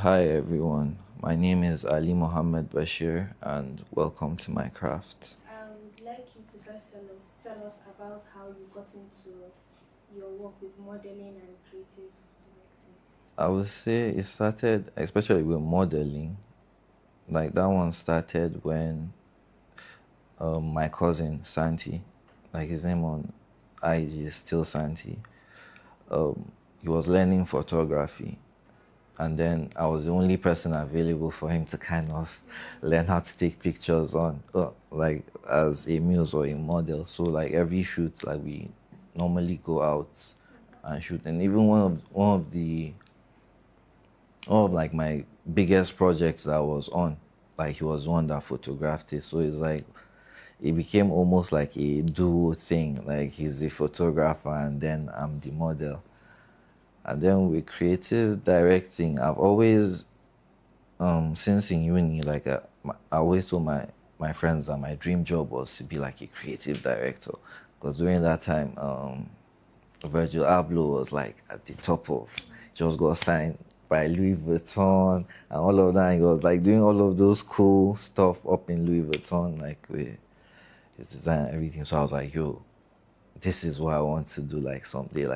Hi everyone, my name is Ali Mohammed Bashir and welcome to my craft. I would like you to first tell us about how you got into your work with modeling and creative directing. I would say it started, especially with modeling, like that one started when my cousin Santi, like his name on IG is still Santi, he was learning photography and then I was the only person available for him to kind of learn how to take pictures on, like as a muse or a model. So like every shoot, like we normally go out and shoot, and even one of like my biggest projects that I was on, like he was the one that photographed it. So it's like it became almost like a duo thing. Like he's the photographer and then I'm the model. And then with creative directing, I've always since in uni, like I always told my friends that my dream job was to be like a creative director, because during that time, Virgil Abloh was like at the top of, just got signed by Louis Vuitton and all of that. He was like doing all of those cool stuff up in Louis Vuitton, like with his design and everything. So I was like, yo, this is what I want to do, like someday,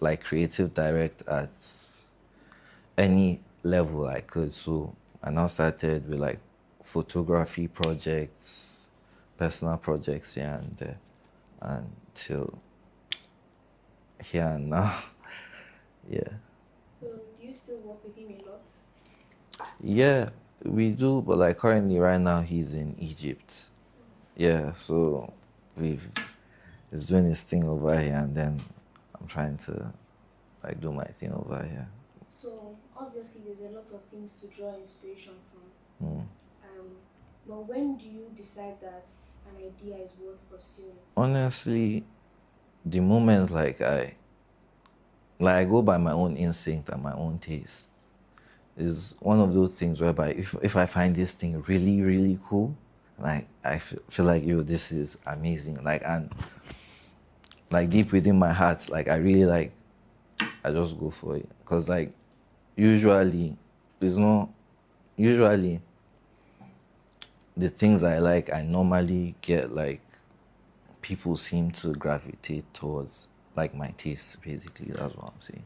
like creative direct at any level I could. So I now started with like photography projects, personal projects here and there, until here and now. Yeah. So do you still work with him a lot? Yeah, we do, but like currently right now he's in Egypt. Yeah, so we've he's doing his thing over here and then I'm trying to like do my thing over here. So obviously there's a lot of things to draw inspiration from. Mm. But when do you decide that an idea is worth pursuing? Honestly, the moment like I go by my own instinct and my own taste. Is one of those things whereby if I find this thing really, really cool, like feel like, yo, this is amazing. Like, and like deep within my heart, like I really like, I just go for it. Cause like usually, there's no, usually the things I like, I normally get like, people seem to gravitate towards like my taste, basically. That's what I'm saying.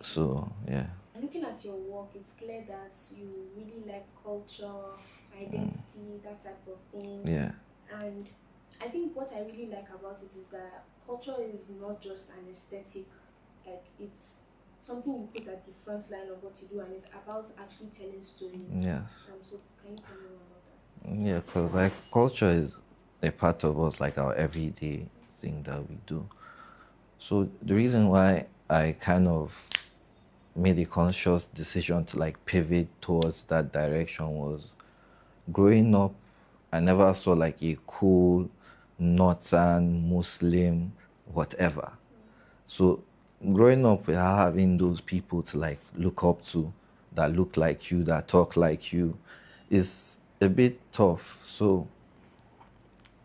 So, yeah. Looking at your work, it's clear that you really like culture, identity, that type of thing. Yeah. And I think what I really like about it is that culture is not just an aesthetic, like it's something you put at the front line of what you do, and it's about actually telling stories. Yes. So can you tell me more about that? Yeah, because like culture is a part of us, like our everyday thing that we do. So the reason why I kind of made a conscious decision to like pivot towards that direction was growing up, I never saw like a cool northern Muslim whatever. So growing up without having those people to like look up to, that look like you, that talk like you, is a bit tough. So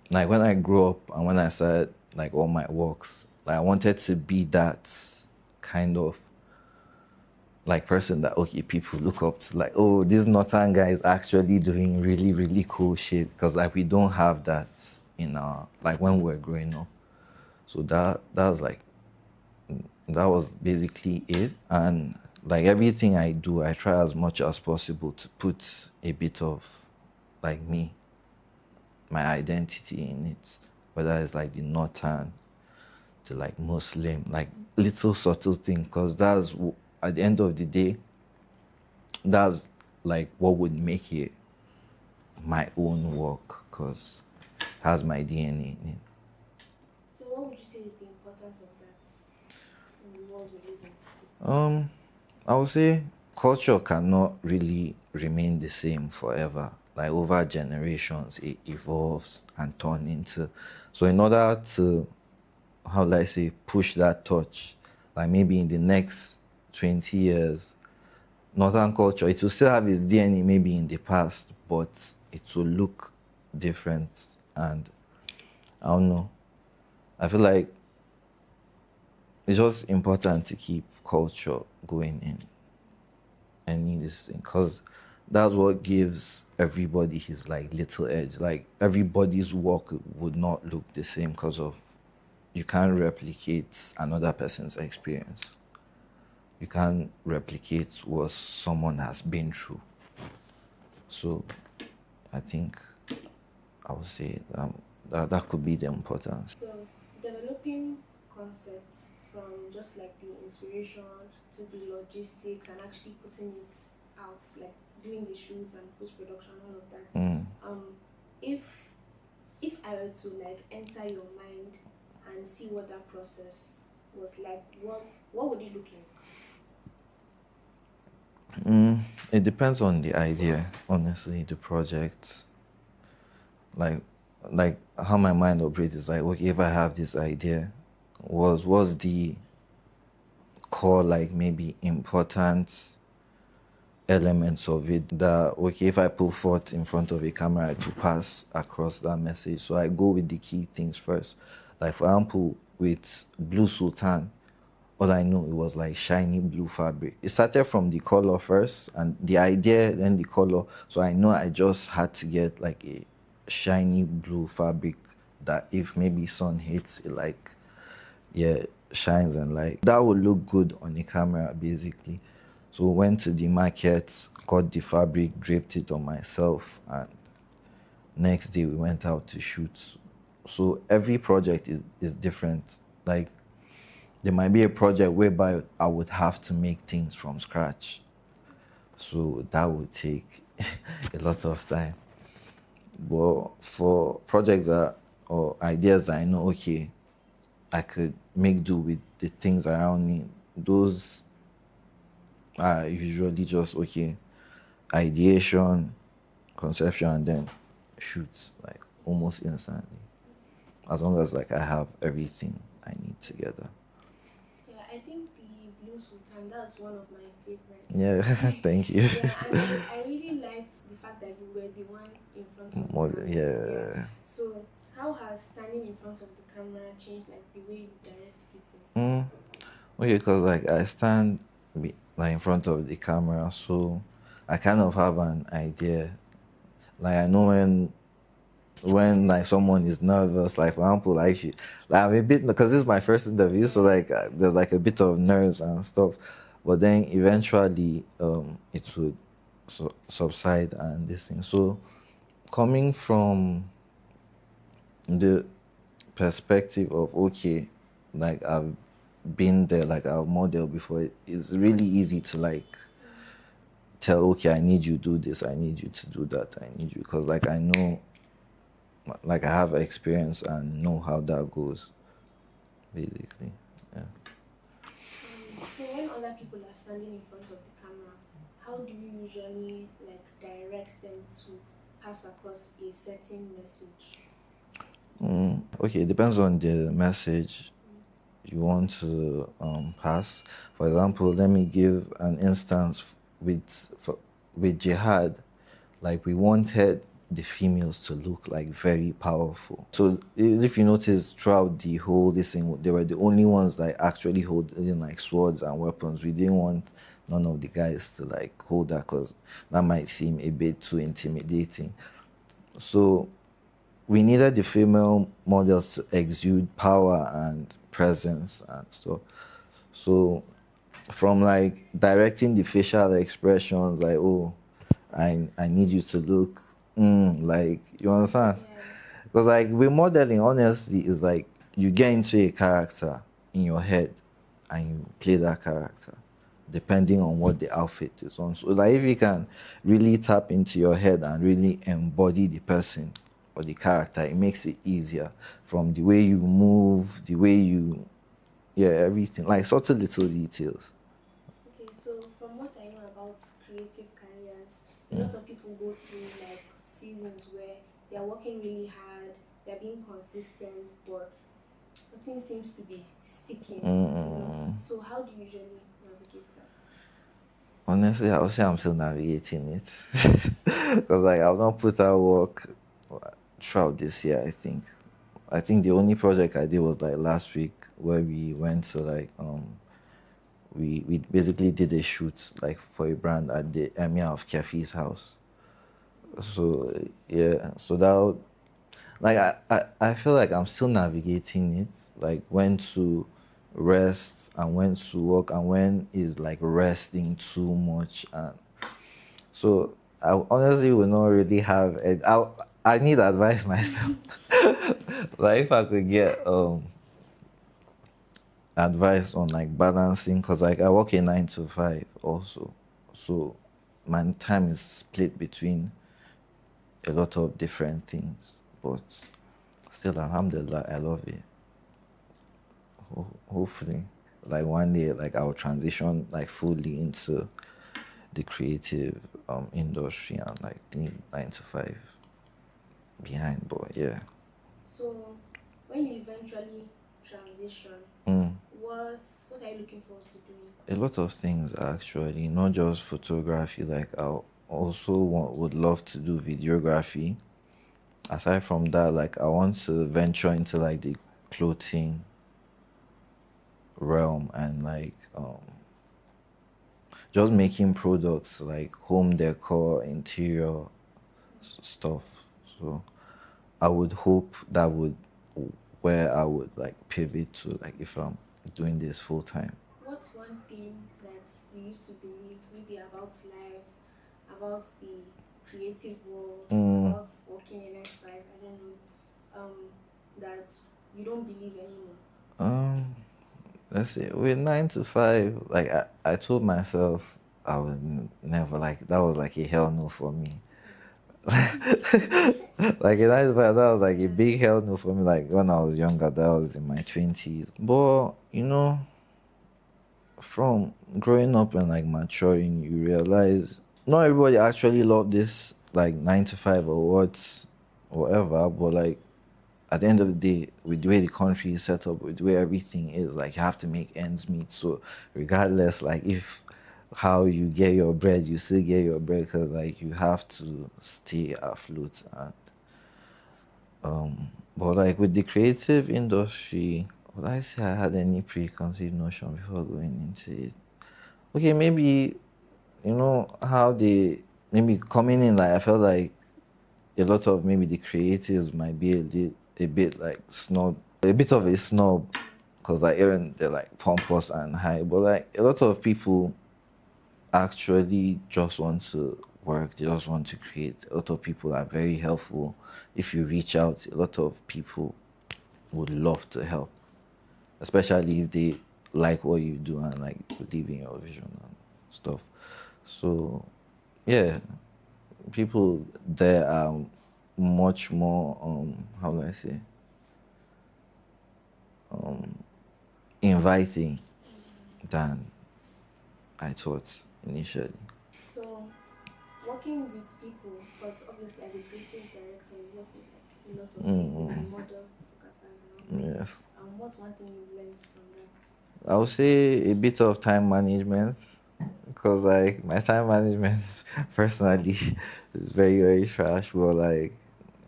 like when I grew up and when I started like all my works, like I wanted to be that kind of like person that, okay, people look up to, like, oh, this northern guy is actually doing really, really cool shit, because like we don't have that in our, like when we were growing up. So that was basically it. And like everything I do, I try as much as possible to put a bit of like me, my identity in it, whether it's like the northern to like Muslim, like little subtle thing, because at the end of the day, that's like what would make it my own work, because it has my DNA in it. So what would you say is the importance of that in the world we live in? I would say culture cannot really remain the same forever. Like over generations, it evolves and turns into. So in order to, how will I say, push that torch, like maybe in the next 20 years, Northern culture, it will still have its DNA maybe in the past, but it will look different. And I don't know. I feel like it's just important to keep culture going in any this thing, because that's what gives everybody his like little edge. Like everybody's work would not look the same because of you can't replicate another person's experience. You can't replicate what someone has been through. So I think I would say that could be the importance. So developing concepts from just like the inspiration to the logistics and actually putting it out, like doing the shoots and post production, all of that. Mm. If if I were to like enter your mind and see what that process was like, what would it look like? It depends on the idea, honestly, the project. Like how my mind operates is like, okay, if I have this idea, was the core like maybe important elements of it that okay, if I put forth in front of a camera to pass across that message. So I go with the key things first. Like for example, with Blue Sultan, all I know it was like shiny blue fabric. It started from the color first and the idea, then the color. So I know I just had to get like a shiny blue fabric that if maybe sun hits it, like yeah, shines and like that would look good on the camera basically. So went to the market, got the fabric, draped it on myself, and next day we went out to shoot. So every project is different. Like there might be a project whereby I would have to make things from scratch. So that would take a lot of time. But for projects that or ideas that I know, okay, I could make do with the things around me, those are usually just okay, ideation, conception, and then shoot like almost instantly. As long as like I have everything I need together. Yeah, I think the Blue Sultan, that's one of my favorites. Yeah, thank you. Yeah, and I really liked the fact that you were the one in front of More, the camera. yeah. So how has standing in front of the camera changed like the way you direct people? Okay, because like I stand like in front of the camera, so I kind of have an idea. Like I know when like someone is nervous, like for example, like I'm a bit because this is my first interview, so like there's like a bit of nerves and stuff, but then eventually it would subside and this thing. So coming from the perspective of okay, like I've been there, like I've modeled before, it's really easy to like tell okay, I need you to do this, I need you to do that, I need you because like I know, like I have experience and know how that goes, basically. Yeah. So when other people are standing in front of the camera, how do you usually like direct them to pass across a certain message? Okay, it depends on the message you want to pass. For example, let me give an instance with jihad. Like we wanted the females to look like very powerful. So if you notice throughout the whole this thing, they were the only ones that actually holding like swords and weapons. We didn't want none of the guys to like hold that because that might seem a bit too intimidating. So we needed the female models to exude power and presence and stuff. So from like directing the facial expressions, like oh, I need you to look like you understand? Yeah. Because like with modeling, honestly, is like you get into a character in your head and you play that character depending on what the outfit is on. So like if you can really tap into your head and really embody the person or the character, it makes it easier from the way you move, the way you everything. Like subtle little details. Okay, so from what I know about creative careers, a lot of people go through like seasons where they're working really hard, they're being consistent, but nothing seems to be sticking. So how do you usually navigate that? Honestly, I would say I'm still navigating it. Because like I've not put out work throughout this year, I think. I think the only project I did was like last week where we went to like we basically did a shoot like for a brand at the emir of Kefi's house. So yeah, so that like I feel like I'm still navigating it, like when to rest and when to work and when is like resting too much. And so I honestly will not really have it. I need advice myself. Like if I could get advice on like balancing, because like I work a 9 to 5 also, so my time is split between a lot of different things, but still, alhamdulillah, I love it. Hopefully, like one day, like I'll transition like fully into the creative industry and like leave 9 to 5 behind. But yeah. So, when you eventually transition, Mm. what are you looking forward to doing? A lot of things actually, not just photography. Like I also would love to do videography. Aside from that, like I want to venture into like the clothing realm and like just making products like home decor, interior stuff. So I would hope that would where I would like pivot to, like if I'm doing this full time. What's one thing that you used to believe, maybe about life, about the creative world, Mm, about working in X5, I don't know, that you don't believe anymore? um, let's see. With 9 to 5, like I told myself I would never like that was like a hell no for me. Like in 9 to 5, that was like a big hell no for me. Like when I was younger, that was in my 20s. But from growing up and like maturing, you realize not everybody actually love this like 9 to 5 or whatever. But like at the end of the day, with the way the country is set up, with the way everything is, like you have to make ends meet. So regardless, like if how you get your bread, you still get your bread because like you have to stay afloat. And but like with the creative industry, would I say I had any preconceived notion before going into it? Okay, maybe how they maybe coming in, like I felt like a lot of maybe the creatives might be a bit like snob, a bit of a snob, because like Aaron, they're like pompous and high, but like a lot of people actually just want to work, they just want to create. A lot of people are very helpful. If you reach out, a lot of people would love to help, especially if they like what you do and like believe in your vision and stuff. So yeah, people there are much more how do I say inviting than I thought initially. So, working with people, because obviously as a creative director, you work with like a lot of people Mm-mm. and models, photographers and all that. Yes. What's one thing you've learned from that? I would say a bit of time management, because like my time management personally is very very trash. But like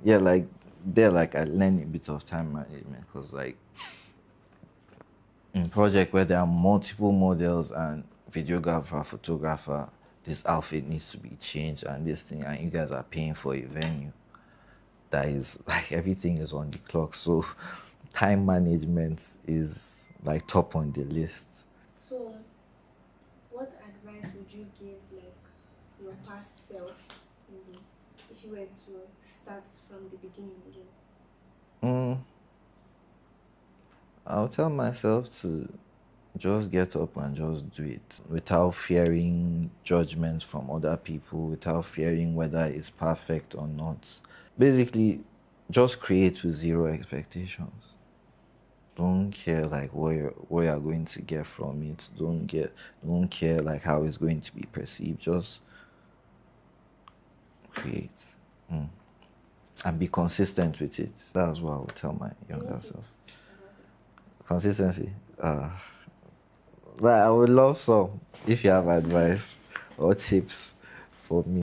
yeah, like there like I learned a bit of time management because like in project where there are multiple models and videographer, photographer, this outfit needs to be changed and this thing, and you guys are paying for a venue that is like everything is on the clock. So time management is like top on the list. So, what advice would you give like your past self, maybe, if you were to start from the beginning again? Mm, I'll tell myself to just get up and just do it without fearing judgment from other people, without fearing whether it's perfect or not. Basically, just create with zero expectations. Don't care like what you're going to get from it. Don't care like how it's going to be perceived. Just create. Mm. And be consistent with it. That's what I would tell my Any younger self. tips about it? Consistency. Like I would love some if you have advice or tips for me.